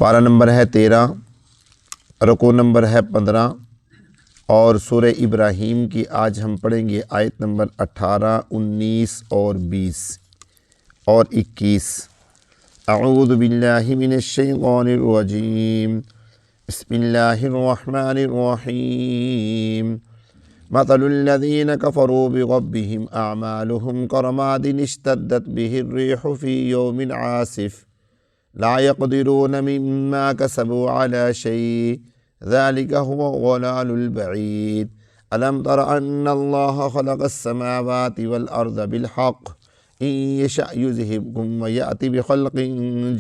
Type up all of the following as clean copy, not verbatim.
پارہ نمبر ہے 13، رکوع نمبر ہے 15، اور سورہ ابراہیم کی آج ہم پڑھیں گے آیت نمبر 18، 19 اور 20 اور 21۔ اعوذ باللہ من الشیطان الرجیم، بسم اللہ الرحمن الرحیم۔ مثل الذین کفروا بربہم اعمالہم کرماد اشتدت بہ الریح فی یوم عاصف لا يقدرون مما كسبوا على شيء ذلك هو الضلال البعيد۔ ألم تر أن الله خلق السماوات والأرض بالحق إن يشأ يذهبكم ويأتي بخلق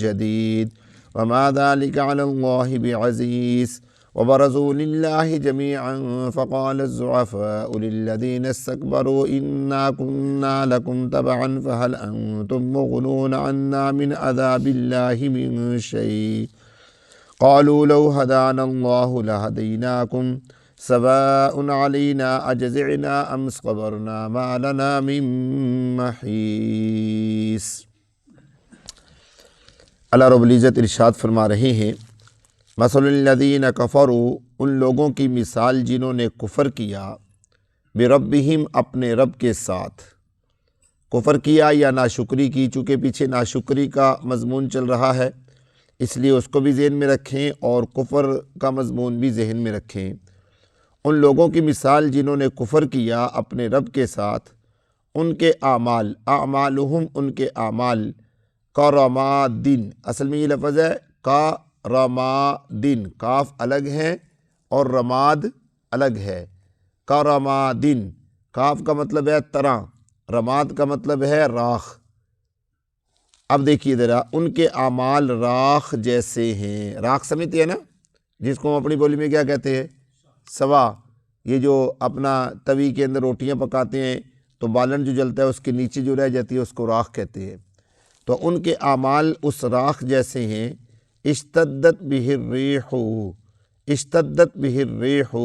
جديد وما ذلك على الله بعزيز۔ وبرزوا لله جميعا فقال الضعفاء للذين استكبروا إنا كنا لكم تبعا فهل أنتم مغنون عنا من عذاب الله من شيء قالوا لو هدانا الله لهديناكم سواء علينا أجزعنا أم صبرنا ما لنا من محيص۔ اللہ رب العزت ارشاد فرما رہے ہیں، مثل الذین کفروا، ان لوگوں کی مثال جنہوں نے کفر کیا، بربہم، اپنے رب کے ساتھ کفر کیا یا ناشکری کی۔ چونکہ پیچھے ناشکری کا مضمون چل رہا ہے اس لیے اس کو بھی ذہن میں رکھیں اور کفر کا مضمون بھی ذہن میں رکھیں۔ ان لوگوں کی مثال جنہوں نے کفر کیا اپنے رب کے ساتھ، ان کے اعمال، اعمالہم، ان کے اعمال، کرمادن، اصل میں یہ لفظ ہے کا رمادن، کاف الگ ہے اور رماد الگ ہے۔ کرمادن، کاف کا مطلب ہے طرح، رماد کا مطلب ہے راکھ۔ اب دیکھیے ذرا، ان کے اعمال راکھ جیسے ہیں۔ راکھ سمجھتے ہیں نا، جس کو ہم اپنی بولی میں کیا کہتے ہیں؟ سوا۔ یہ جو اپنا توی کے اندر روٹیاں پکاتے ہیں تو بالن جو جلتا ہے اس کے نیچے جو رہ جاتی ہے اس کو راکھ کہتے ہیں۔ تو ان کے اعمال اس راکھ جیسے ہیں۔ اشتدت بہ الریح، اشتدت بہ الریح،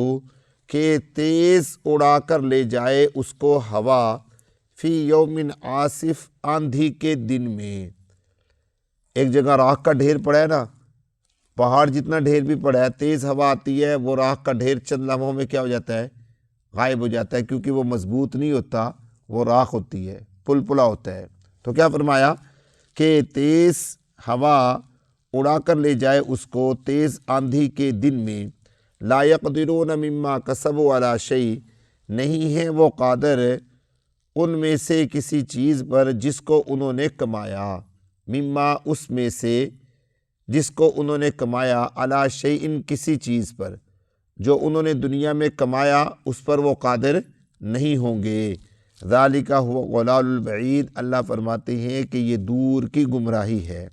کہ تیز اڑا کر لے جائے اس کو ہوا، فی یوم عاصف، آندھی کے دن میں۔ ایک جگہ راکھ کا ڈھیر پڑا ہے نا، پہاڑ جتنا ڈھیر بھی پڑا ہے، تیز ہوا آتی ہے، وہ راکھ کا ڈھیر چند لمحوں میں کیا ہو جاتا ہے؟ غائب ہو جاتا ہے، کیونکہ وہ مضبوط نہیں ہوتا، وہ راکھ ہوتی ہے، پل پلا ہوتا ہے۔ تو کیا فرمایا کہ تیز ہوا اڑا کر لے جائے اس کو تیز آندھی کے دن میں، لا یقدرون مما کسبوا علی شیء، نہیں ہیں وہ قادر ان میں سے کسی چیز پر جس کو انہوں نے کمایا، مما، اس میں سے جس کو انہوں نے کمایا، علی شیء، کسی چیز پر جو انہوں نے دنیا میں کمایا اس پر وہ قادر نہیں ہوں گے۔ ذالک هو الضلال البعید، اللہ فرماتے ہیں کہ یہ دور کی گمراہی ہے۔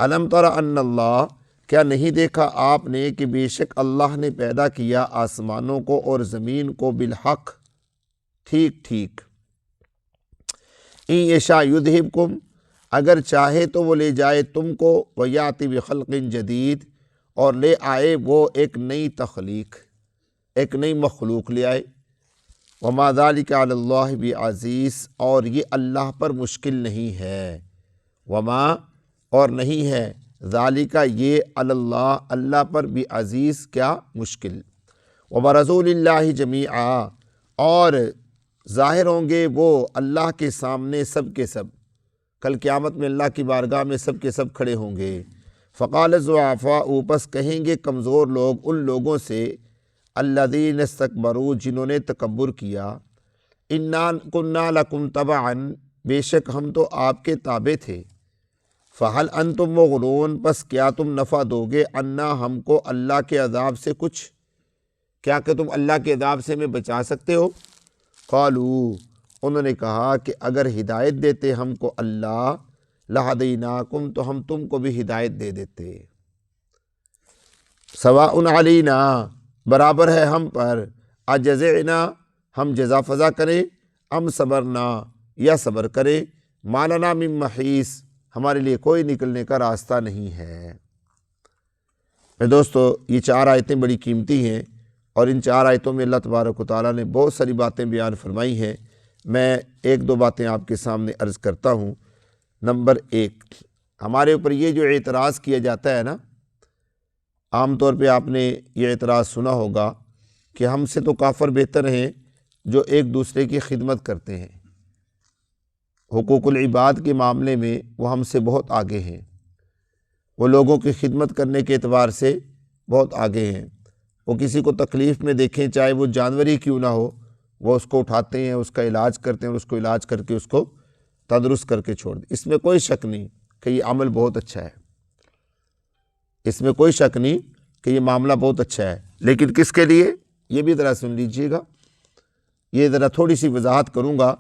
الم تر ان اللہ، کیا نہیں دیکھا آپ نے کہ بے شک اللہ نے پیدا کیا آسمانوں کو اور زمین کو بالحق، ٹھیک ٹھیک۔ ان یشاء یذہبکم، اگر چاہے تو وہ لے جائے تم کو، ویاتی بخلق جدید، اور لے آئے وہ ایک نئی تخلیق، ایک نئی مخلوق لے آئے۔ وما ذلک علی اللہ بعزیز، اور یہ اللہ پر مشکل نہیں ہے۔ وما، اور نہیں ہے، ذالک، یہ، علی اللہ، اللہ پر بعزیز، کیا مشکل۔ وبرزوا للہ جمیعا، اور ظاہر ہوں گے وہ اللہ کے سامنے سب کے سب، کل قیامت میں اللہ کی بارگاہ میں سب کے سب کھڑے ہوں گے۔ فقال الضعفاء، پس کہیں گے کمزور لوگ ان لوگوں سے، الذین استکبروا، جنہوں نے تکبر کیا، انا کنا لکم تبعا، بے شک ہم تو آپ کے تابع تھے، فہل انتم مغنون، پس کیا تم نفع دو گے، انا، ہم کو، اللہ کے عذاب سے کچھ، کیا کہ تم اللہ کے عذاب سے ہمیں بچا سکتے ہو؟ قالوا، انہوں نے کہا کہ اگر ہدایت دیتے ہم کو اللہ، لہدیناکم، تو ہم تم کو بھی ہدایت دے دیتے۔ سواء علینا، برابر ہے ہم پر، اجزعنا، ہم جزا فضا کریں، ام صبرنا، یا صبر کریں، ما لنا من محیص، ہمارے لیے کوئی نکلنے کا راستہ نہیں ہے۔ میرے دوستو، یہ 4 آیتیں بڑی قیمتی ہیں اور ان 4 آیتوں میں اللہ تبارک و تعالیٰ نے بہت ساری باتیں بیان فرمائی ہیں۔ میں 1-2 باتیں آپ کے سامنے عرض کرتا ہوں۔ نمبر 1، ہمارے اوپر یہ جو اعتراض کیا جاتا ہے نا عام طور پہ آپ نے یہ اعتراض سنا ہوگا کہ ہم سے تو کافر بہتر ہیں جو ایک دوسرے کی خدمت کرتے ہیں، حقوق العباد کے معاملے میں وہ ہم سے بہت آگے ہیں، وہ لوگوں کی خدمت کرنے کے اعتبار سے بہت آگے ہیں۔ وہ کسی کو تکلیف میں دیکھیں، چاہے وہ جانور ہی کیوں نہ ہو، وہ اس کو اٹھاتے ہیں، اس کا علاج کرتے ہیں اور اس کو علاج کر کے اس کو تندرست کر کے چھوڑ دیں۔ اس میں کوئی شک نہیں کہ یہ عمل بہت اچھا ہے، اس میں کوئی شک نہیں کہ یہ معاملہ بہت اچھا ہے، لیکن کس کے لیے؟ یہ بھی ذرا سن لیجئے گا، یہ ذرا تھوڑی سی وضاحت کروں گا،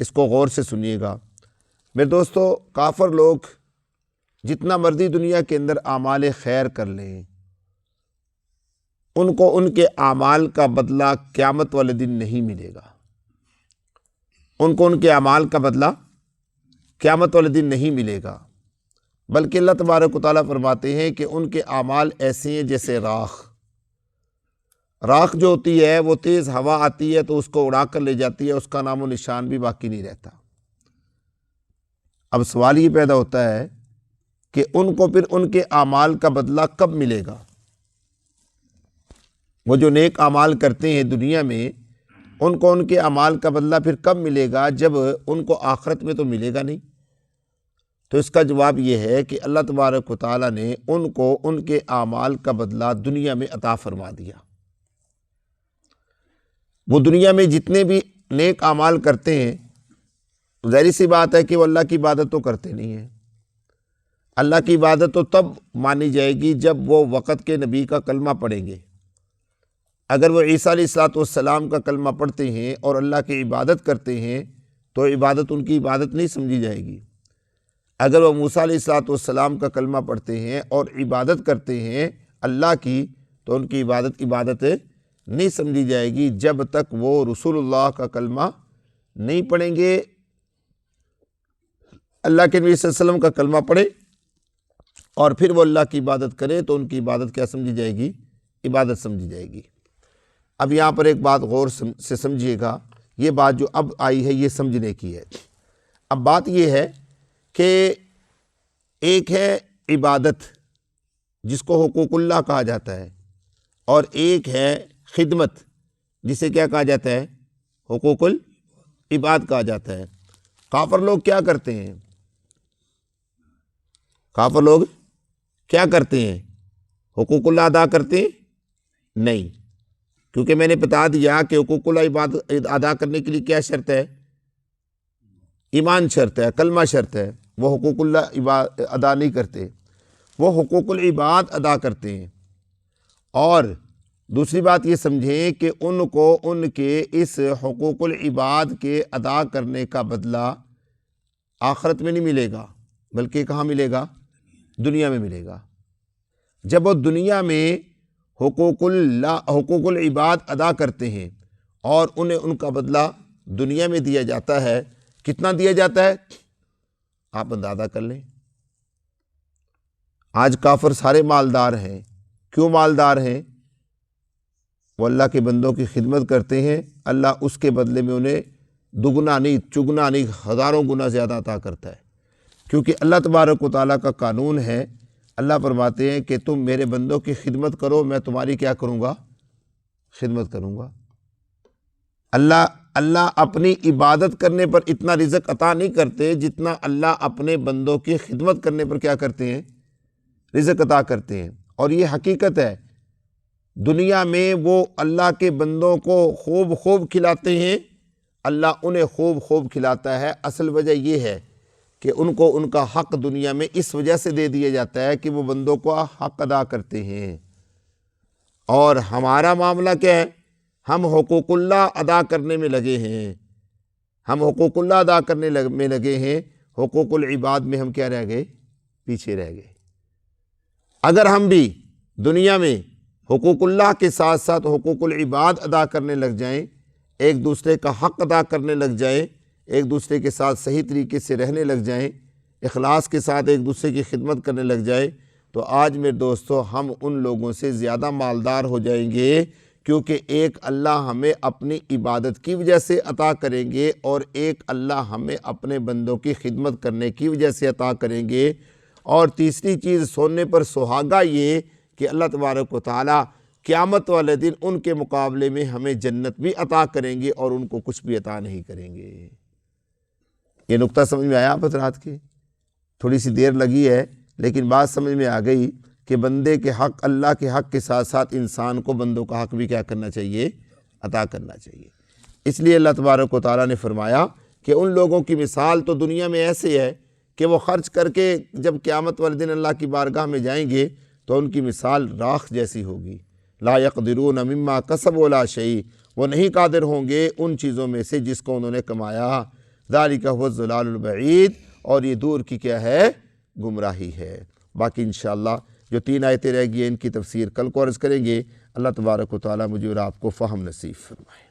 اس کو غور سے سنیے گا۔ میرے دوستو، کافر لوگ جتنا مرضی دنیا کے اندر اعمال خیر کر لیں، ان کو ان کے اعمال کا بدلہ قیامت والے دن نہیں ملے گا، ان کو ان کے اعمال کا بدلہ قیامت والے دن نہیں ملے گا، بلکہ اللہ تبارک و تعالیٰ فرماتے ہیں کہ ان کے اعمال ایسے ہیں جیسے راکھ جو ہوتی ہے وہ تیز ہوا آتی ہے تو اس کو اڑا کر لے جاتی ہے، اس کا نام و نشان بھی باقی نہیں رہتا۔ اب سوال یہ پیدا ہوتا ہے کہ ان کو پھر ان کے اعمال کا بدلہ کب ملے گا؟ وہ جو نیک اعمال کرتے ہیں دنیا میں، ان کو ان کے اعمال کا بدلہ پھر کب ملے گا؟ جب ان کو آخرت میں تو ملے گا نہیں۔ تو اس کا جواب یہ ہے کہ اللہ تبارک و تعالیٰ نے ان کو ان کے اعمال کا بدلہ دنیا میں عطا فرما دیا۔ وہ دنیا میں جتنے بھی نیک اعمال کرتے ہیں، ظاہر سی بات ہے کہ وہ اللہ کی عبادت تو کرتے نہیں ہیں۔ اللہ کی عبادت تو تب مانی جائے گی جب وہ وقت کے نبی کا کلمہ پڑھیں گے۔ اگر وہ عیسیٰ علیہ السلام کا کلمہ پڑھتے ہیں اور اللہ کی عبادت کرتے ہیں تو عبادت ان کی عبادت نہیں سمجھی جائے گی۔ اگر وہ موسیٰ علیہ السلام کا کلمہ پڑھتے ہیں اور عبادت کرتے ہیں اللہ کی، تو ان کی عبادت نہیں سمجھی جائے گی جب تک وہ رسول اللہ کا کلمہ نہیں پڑھیں گے، اللہ کے نبی صلی اللہ علیہ وسلم کا کلمہ پڑھیں اور پھر وہ اللہ کی عبادت کریں تو ان کی عبادت کیا سمجھی جائے گی؟ عبادت سمجھی جائے گی۔ اب یہاں پر ایک بات غور سے سمجھیے گا، یہ بات جو اب آئی ہے یہ سمجھنے کی ہے۔ اب بات یہ ہے کہ ایک ہے عبادت جس کو حقوق اللہ کہا جاتا ہے، اور ایک ہے خدمت جسے کیا کہا جاتا ہے؟ حقوق العباد کہا جاتا ہے۔ کافر لوگ کیا کرتے ہیں؟ کافر لوگ کیا کرتے ہیں؟ حقوق اللہ ادا کرتے ہیں؟ نہیں، کیونکہ میں نے بتا دیا کہ حقوق اللہ ادا کرنے کے لیے کیا شرط ہے؟ ایمان شرط ہے، کلمہ شرط ہے۔ وہ حقوق اللہ ادا نہیں کرتے، وہ حقوق العباد ادا کرتے ہیں۔ اور دوسری بات یہ سمجھیں کہ ان کو ان کے اس حقوق العباد کے ادا کرنے کا بدلہ آخرت میں نہیں ملے گا، بلکہ کہاں ملے گا؟ دنیا میں ملے گا۔ جب وہ دنیا میں حقوق العباد ادا کرتے ہیں اور انہیں ان کا بدلہ دنیا میں دیا جاتا ہے، کتنا دیا جاتا ہے آپ اندازہ کر لیں۔ آج کافر سارے مالدار ہیں، کیوں مالدار ہیں؟ وہ اللہ کے بندوں کی خدمت کرتے ہیں، اللہ اس کے بدلے میں انہیں دگنا نہیں چگنا نہیں ہزاروں گنا زیادہ عطا کرتا ہے، کیونکہ اللہ تبارک و تعالیٰ کا قانون ہے۔ اللہ فرماتے ہیں کہ تم میرے بندوں کی خدمت کرو، میں تمہاری کیا کروں گا؟ خدمت کروں گا۔ اللہ اپنی عبادت کرنے پر اتنا رزق عطا نہیں کرتے جتنا اللہ اپنے بندوں کی خدمت کرنے پر کیا کرتے ہیں؟ رزق عطا کرتے ہیں۔ اور یہ حقیقت ہے، دنیا میں وہ اللہ کے بندوں کو خوب کھلاتے ہیں، اللہ انہیں خوب کھلاتا ہے۔ اصل وجہ یہ ہے کہ ان کو ان کا حق دنیا میں اس وجہ سے دے دیا جاتا ہے کہ وہ بندوں کو حق ادا کرتے ہیں۔ اور ہمارا معاملہ کیا ہے؟ ہم حقوق اللہ ادا کرنے میں لگے ہیں، ہم حقوق اللہ ادا کرنے میں لگے ہیں، حقوق العباد میں ہم کیا رہ گئے؟ پیچھے رہ گئے۔ اگر ہم بھی دنیا میں حقوق اللہ کے ساتھ ساتھ حقوق العباد ادا کرنے لگ جائیں، ایک دوسرے کا حق ادا کرنے لگ جائیں، ایک دوسرے کے ساتھ صحیح طریقے سے رہنے لگ جائیں، اخلاص کے ساتھ ایک دوسرے کی خدمت کرنے لگ جائیں، تو آج میرے دوستو ہم ان لوگوں سے زیادہ مالدار ہو جائیں گے، کیونکہ ایک اللہ ہمیں اپنی عبادت کی وجہ سے عطا کریں گے اور ایک اللہ ہمیں اپنے بندوں کی خدمت کرنے کی وجہ سے عطا کریں گے۔ اور تیسری چیز سونے پر سہاگا یہ کہ اللہ تبارک و تعالیٰ قیامت والے دن ان کے مقابلے میں ہمیں جنت بھی عطا کریں گے اور ان کو کچھ بھی عطا نہیں کریں گے۔ یہ نقطہ سمجھ میں آیا آپ حضرات کے؟ تھوڑی سی دیر لگی ہے لیکن بات سمجھ میں آ گئی کہ بندے کے حق، اللہ کے حق کے ساتھ ساتھ انسان کو بندوں کا حق بھی کیا کرنا چاہیے؟ عطا کرنا چاہیے۔ اس لیے اللہ تبارک و تعالیٰ نے فرمایا کہ ان لوگوں کی مثال تو دنیا میں ایسے ہے کہ وہ خرچ کر کے جب قیامت والے دن اللہ کی بارگاہ میں جائیں گے تو ان کی مثال راکھ جیسی ہوگی۔ لا یقدرون مما کسبوا لا شیء، وہ نہیں قادر ہوں گے ان چیزوں میں سے جس کو انہوں نے کمایا۔ ذالک هو الضلال البعید، اور یہ دور کی کیا ہے؟ گمراہی ہے۔ باقی انشاءاللہ جو 3 آیتیں رہ گئی ہیں ان کی تفسیر کل کو عرض کریں گے۔ اللہ تبارک و تعالیٰ مجھے اور آپ کو فہم نصیب فرمائے۔